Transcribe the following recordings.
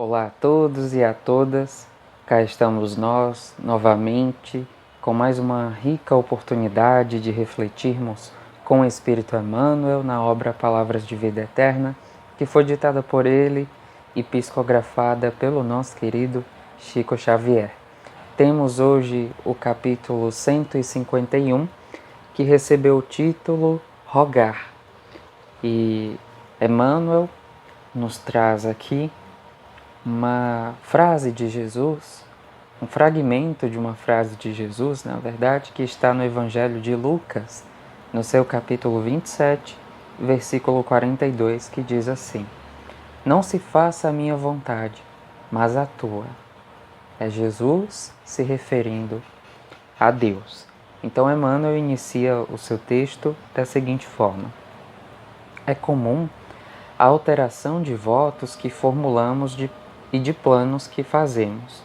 Olá a todos e a todas, cá estamos nós novamente com mais uma rica oportunidade de refletirmos com o Espírito Emmanuel na obra Palavras de Vida Eterna, que foi ditada por ele e psicografada pelo nosso querido Chico Xavier. Temos hoje o capítulo 151, que recebeu o título Rogar, e Emmanuel nos traz aqui uma frase de Jesus, um fragmento de uma frase de Jesus, na verdade, que está no Evangelho de Lucas, no seu capítulo 27, versículo 42, que diz assim: Não se faça a minha vontade, mas a tua. É Jesus se referindo a Deus. Então Emmanuel inicia o seu texto da seguinte forma: É comum a alteração de votos que formulamos e de planos que fazemos.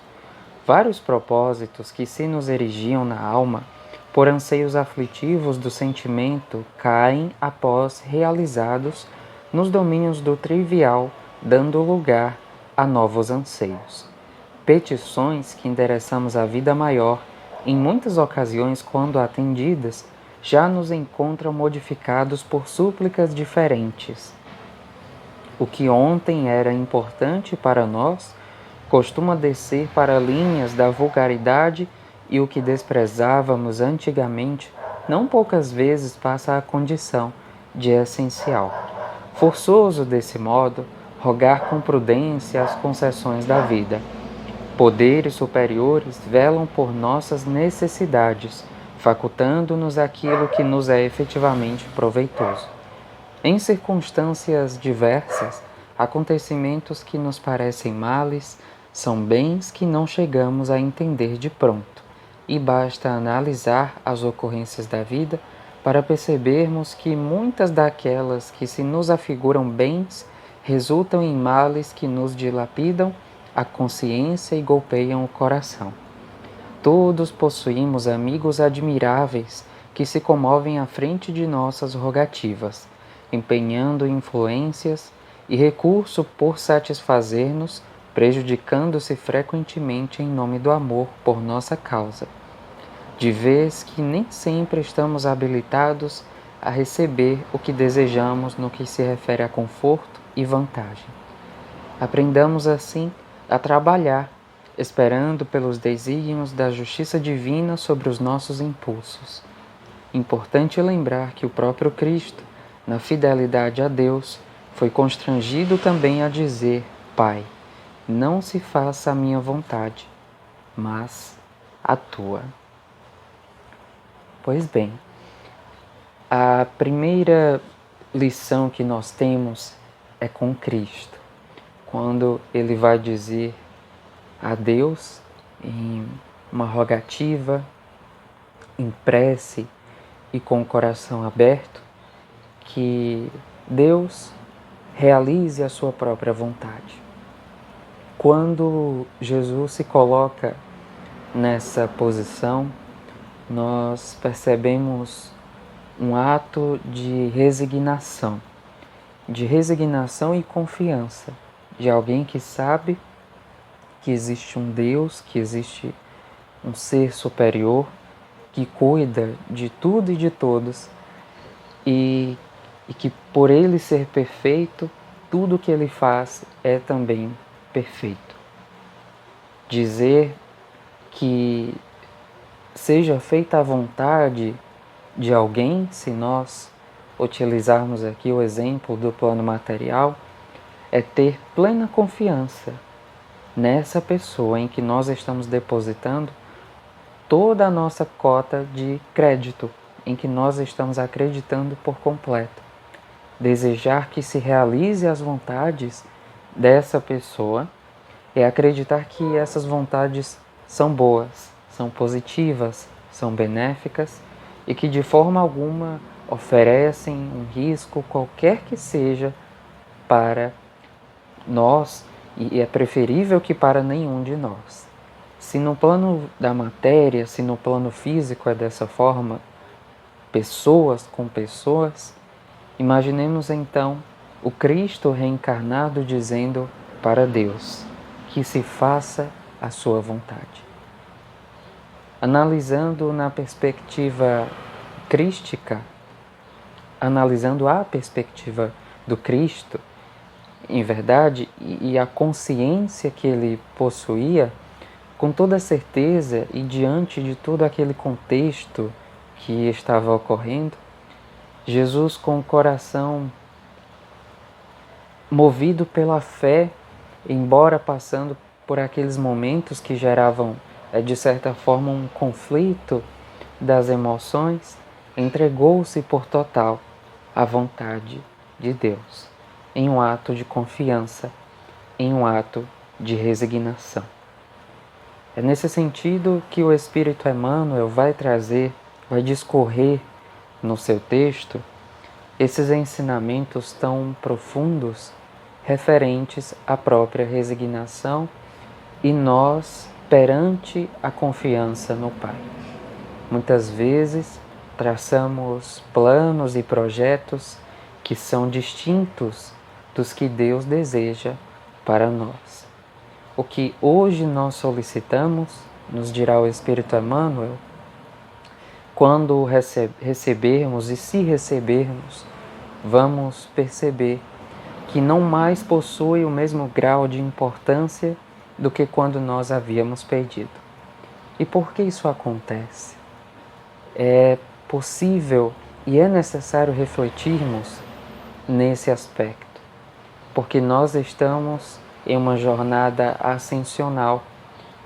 Vários propósitos que se nos erigiam na alma por anseios aflitivos do sentimento caem após realizados nos domínios do trivial, dando lugar a novos anseios. Petições que endereçamos à vida maior, em muitas ocasiões, quando atendidas, já nos encontram modificados por súplicas diferentes. O que ontem era importante para nós costuma descer para linhas da vulgaridade, e o que desprezávamos antigamente não poucas vezes passa à condição de essencial. Forçoso, desse modo, rogar com prudência as concessões da vida. Poderes superiores velam por nossas necessidades, facultando-nos aquilo que nos é efetivamente proveitoso. Em circunstâncias diversas, acontecimentos que nos parecem males são bens que não chegamos a entender de pronto, e basta analisar as ocorrências da vida para percebermos que muitas daquelas que se nos afiguram bens resultam em males que nos dilapidam a consciência e golpeiam o coração. Todos possuímos amigos admiráveis que se comovem à frente de nossas rogativas, empenhando influências e recurso por satisfazer-nos, prejudicando-se frequentemente em nome do amor por nossa causa. De vez que nem sempre estamos habilitados a receber o que desejamos no que se refere a conforto e vantagem. Aprendamos assim a trabalhar, esperando pelos desígnios da justiça divina sobre os nossos impulsos. Importante lembrar que o próprio Cristo, na fidelidade a Deus, foi constrangido também a dizer: Pai, não se faça a minha vontade, mas a tua. Pois bem, a primeira lição que nós temos é com Cristo, quando ele vai dizer a Deus em uma rogativa, em prece e com o coração aberto, que Deus realize a sua própria vontade. Quando Jesus se coloca nessa posição, nós percebemos um ato de resignação e confiança, de alguém que sabe que existe um Deus, que existe um ser superior, que cuida de tudo e de todos, e que por ele ser perfeito, tudo que ele faz é também perfeito. Dizer que seja feita a vontade de alguém, se nós utilizarmos aqui o exemplo do plano material, é ter plena confiança nessa pessoa em que nós estamos depositando toda a nossa cota de crédito, em que nós estamos acreditando por completo. Desejar que se realize as vontades dessa pessoa é acreditar que essas vontades são boas, são positivas, são benéficas e que de forma alguma oferecem um risco, qualquer que seja, para nós, e é preferível que para nenhum de nós. Se no plano da matéria, se no plano físico é dessa forma, pessoas com pessoas, imaginemos então o Cristo reencarnado dizendo para Deus: que se faça a sua vontade. Analisando na perspectiva crística, analisando a perspectiva do Cristo, em verdade, e a consciência que ele possuía, com toda certeza e diante de todo aquele contexto que estava ocorrendo, Jesus, com o coração movido pela fé, embora passando por aqueles momentos que geravam, de certa forma, um conflito das emoções, entregou-se por total à vontade de Deus, em um ato de confiança, em um ato de resignação. É nesse sentido que o Espírito Emmanuel vai discorrer no seu texto esses ensinamentos tão profundos referentes à própria resignação e nós perante a confiança no Pai. Muitas vezes traçamos planos e projetos que são distintos dos que Deus deseja para nós. O que hoje nós solicitamos, nos dirá o Espírito Emmanuel, quando recebermos e se recebermos, vamos perceber que não mais possui o mesmo grau de importância do que quando nós havíamos pedido. E por que isso acontece? É possível e é necessário refletirmos nesse aspecto, porque nós estamos em uma jornada ascensional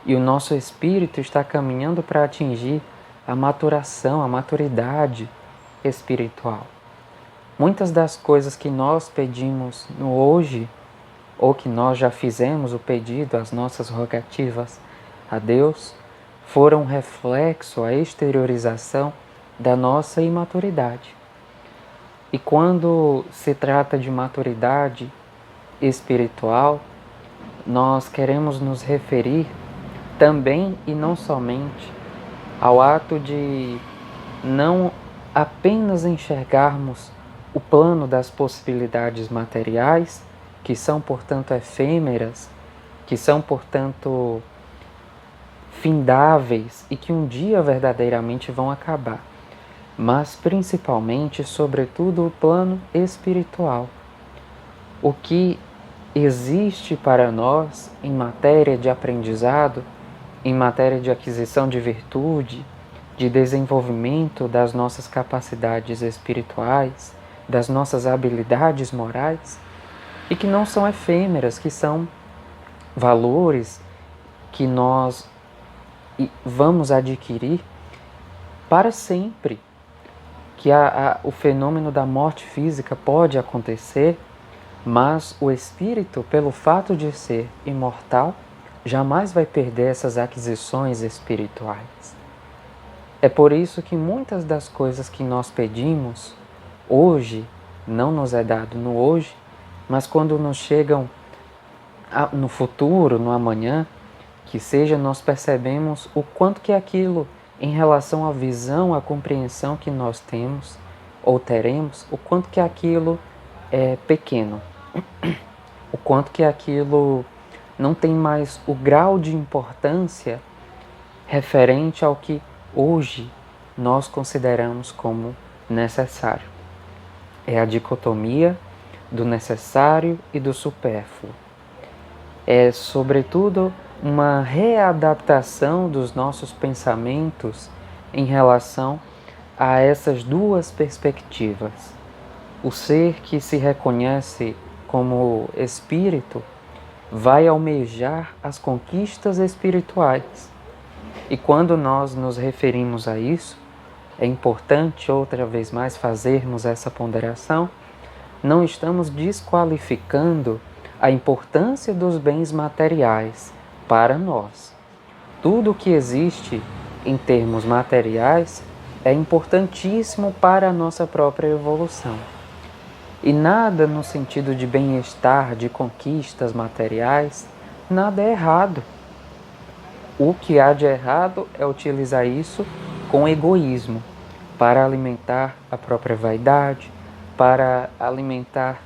e o nosso espírito está caminhando para atingir a maturação, a maturidade espiritual. Muitas das coisas que nós pedimos no hoje, ou que nós já fizemos o pedido, as nossas rogativas a Deus, foram reflexo, a exteriorização da nossa imaturidade. E quando se trata de maturidade espiritual, nós queremos nos referir também e não somente ao ato de não apenas enxergarmos o plano das possibilidades materiais, que são, portanto, efêmeras, que são, portanto, findáveis e que um dia verdadeiramente vão acabar, mas principalmente, sobretudo, o plano espiritual. O que existe para nós em matéria de aprendizado, em matéria de aquisição de virtude, de desenvolvimento das nossas capacidades espirituais, das nossas habilidades morais, e que não são efêmeras, que são valores que nós vamos adquirir para sempre. Que o fenômeno da morte física pode acontecer, mas o espírito, pelo fato de ser imortal, jamais vai perder essas aquisições espirituais. É por isso que muitas das coisas que nós pedimos hoje, não nos é dado no hoje, mas quando nos chegam no futuro, no amanhã, que seja, nós percebemos o quanto que aquilo, em relação à visão, à compreensão que nós temos ou teremos, o quanto que aquilo é pequeno, o quanto que aquilo não tem mais o grau de importância referente ao que hoje nós consideramos como necessário. É a dicotomia do necessário e do supérfluo. É, sobretudo, uma readaptação dos nossos pensamentos em relação a essas duas perspectivas. O ser que se reconhece como espírito vai almejar as conquistas espirituais. E quando nós nos referimos a isso, é importante outra vez mais fazermos essa ponderação. Não estamos desqualificando a importância dos bens materiais para nós. Tudo o que existe em termos materiais é importantíssimo para a nossa própria evolução. E nada no sentido de bem-estar, de conquistas materiais, nada é errado. O que há de errado é utilizar isso com egoísmo, para alimentar a própria vaidade, para alimentar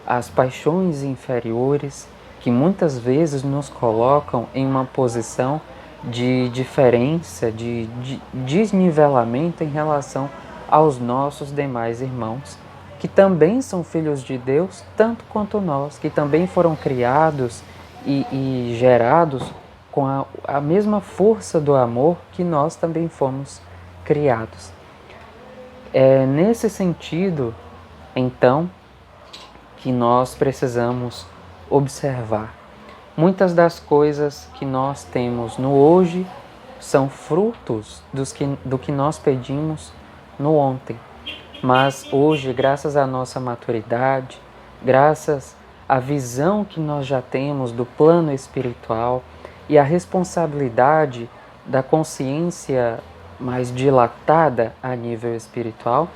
as paixões inferiores que muitas vezes nos colocam em uma posição de diferença, de desnivelamento em relação aos nossos demais irmãos, que também são filhos de Deus, tanto quanto nós, que também foram criados e gerados com a mesma força do amor que nós também fomos criados. É nesse sentido, então, que nós precisamos observar. Muitas das coisas que nós temos no hoje são frutos do que nós pedimos no ontem. Mas hoje, graças à nossa maturidade, graças à visão que nós já temos do plano espiritual e à responsabilidade da consciência mais dilatada a nível espiritual,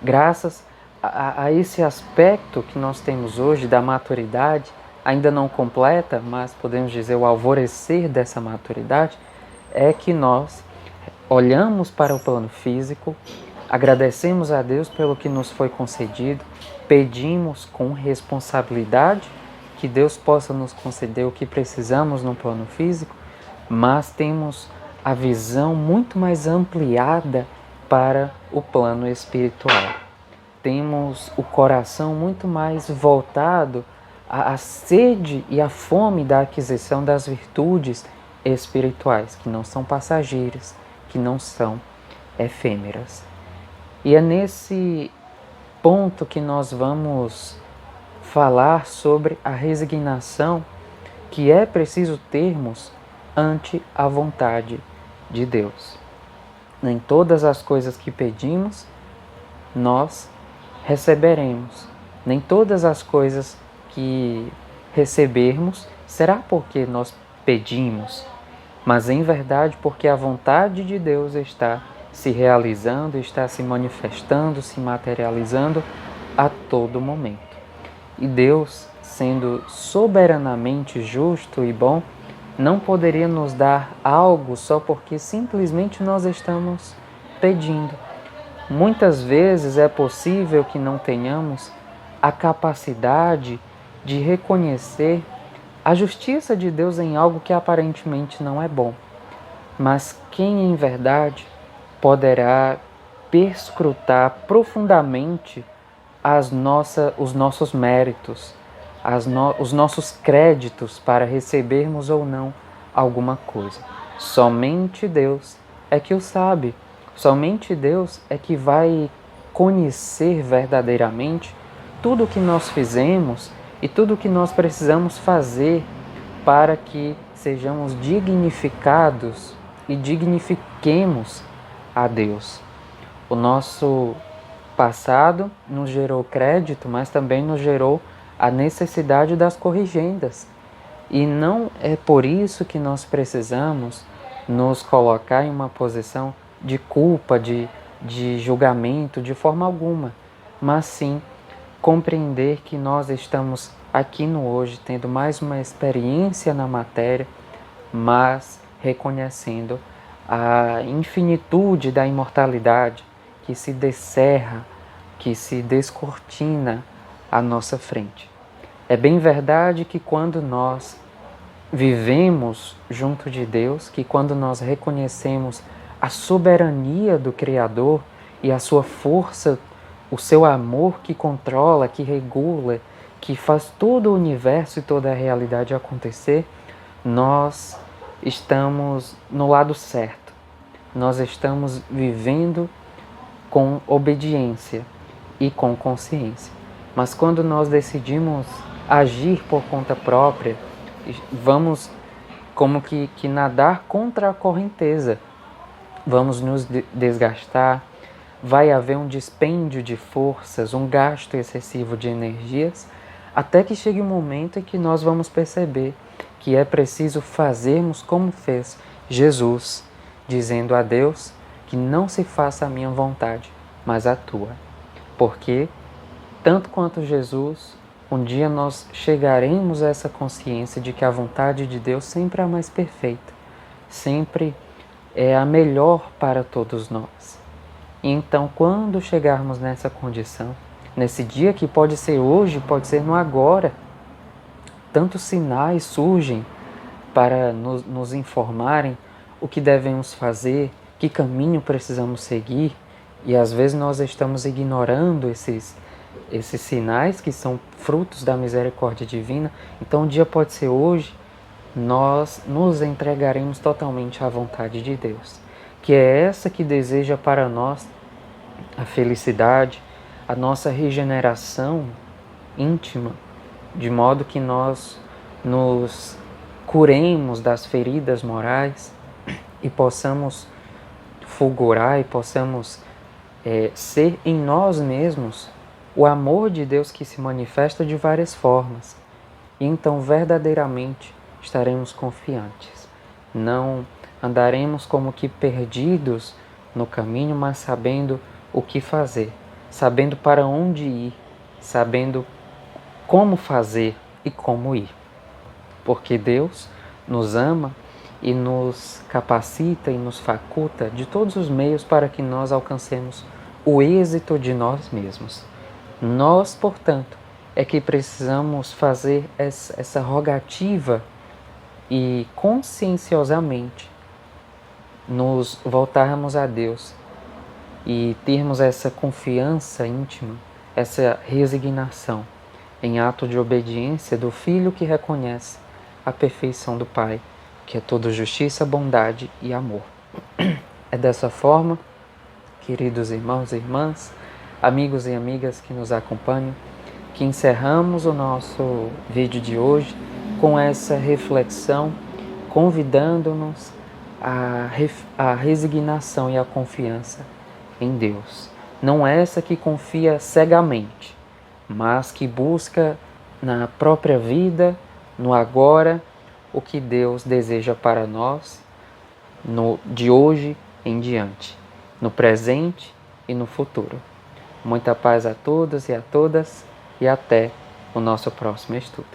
graças a esse aspecto que nós temos hoje da maturidade, ainda não completa, mas podemos dizer o alvorecer dessa maturidade, é que nós olhamos para o plano físico, agradecemos a Deus pelo que nos foi concedido, pedimos com responsabilidade que Deus possa nos conceder o que precisamos no plano físico, mas temos a visão muito mais ampliada para o plano espiritual. Temos o coração muito mais voltado à sede e à fome da aquisição das virtudes espirituais, que não são passageiras, que não são efêmeras. E é nesse ponto que nós vamos falar sobre a resignação que é preciso termos ante a vontade de Deus. Nem todas as coisas que pedimos, nós receberemos. Nem todas as coisas que recebermos será porque nós pedimos, mas em verdade porque a vontade de Deus está se realizando, está se manifestando, se materializando a todo momento. E Deus, sendo soberanamente justo e bom, não poderia nos dar algo só porque simplesmente nós estamos pedindo. Muitas vezes é possível que não tenhamos a capacidade de reconhecer a justiça de Deus em algo que aparentemente não é bom. Mas quem em verdade poderá perscrutar profundamente os nossos méritos, os nossos créditos para recebermos ou não alguma coisa? Somente Deus é que o sabe. Somente Deus é que vai conhecer verdadeiramente tudo o que nós fizemos e tudo o que nós precisamos fazer para que sejamos dignificados e dignifiquemos a Deus. O nosso passado nos gerou crédito, mas também nos gerou a necessidade das corrigendas. E não é por isso que nós precisamos nos colocar em uma posição de culpa, de julgamento, de forma alguma, mas sim compreender que nós estamos aqui no hoje, tendo mais uma experiência na matéria, mas reconhecendo a infinitude da imortalidade que se descerra, que se descortina à nossa frente. É bem verdade que quando nós vivemos junto de Deus, que quando nós reconhecemos a soberania do Criador e a sua força, o seu amor que controla, que regula, que faz todo o universo e toda a realidade acontecer, nós estamos no lado certo. Nós estamos vivendo com obediência e com consciência. Mas quando nós decidimos agir por conta própria, vamos como que nadar contra a correnteza. Vamos nos desgastar, vai haver um dispêndio de forças, um gasto excessivo de energias, até que chegue um momento em que nós vamos perceber que é preciso fazermos como fez Jesus, dizendo a Deus que não se faça a minha vontade, mas a tua. Porque, tanto quanto Jesus, um dia nós chegaremos a essa consciência de que a vontade de Deus sempre é a mais perfeita, sempre é a melhor para todos nós. E então, quando chegarmos nessa condição, nesse dia que pode ser hoje, pode ser no agora, tantos sinais surgem para nos informarem o que devemos fazer, que caminho precisamos seguir, e às vezes nós estamos ignorando esses sinais que são frutos da misericórdia divina. Então o dia pode ser hoje, nós nos entregaremos totalmente à vontade de Deus, que é essa que deseja para nós a felicidade, a nossa regeneração íntima, de modo que nós nos curemos das feridas morais e possamos fulgurar e possamos ser em nós mesmos o amor de Deus que se manifesta de várias formas. E então verdadeiramente estaremos confiantes. Não andaremos como que perdidos no caminho, mas sabendo o que fazer, sabendo para onde ir, sabendo como fazer e como ir. Porque Deus nos ama e nos capacita e nos faculta de todos os meios para que nós alcancemos o êxito de nós mesmos. Nós, portanto, é que precisamos fazer essa rogativa e conscienciosamente nos voltarmos a Deus e termos essa confiança íntima, essa resignação em ato de obediência do Filho que reconhece a perfeição do Pai, que é toda justiça, bondade e amor. É dessa forma, queridos irmãos e irmãs, amigos e amigas que nos acompanham, que encerramos o nosso vídeo de hoje com essa reflexão, convidando-nos à resignação e à confiança em Deus. Não é essa que confia cegamente, mas que busca na própria vida, no agora, o que Deus deseja para nós, de hoje em diante, no presente e no futuro. Muita paz a todos e a todas, e até o nosso próximo estudo.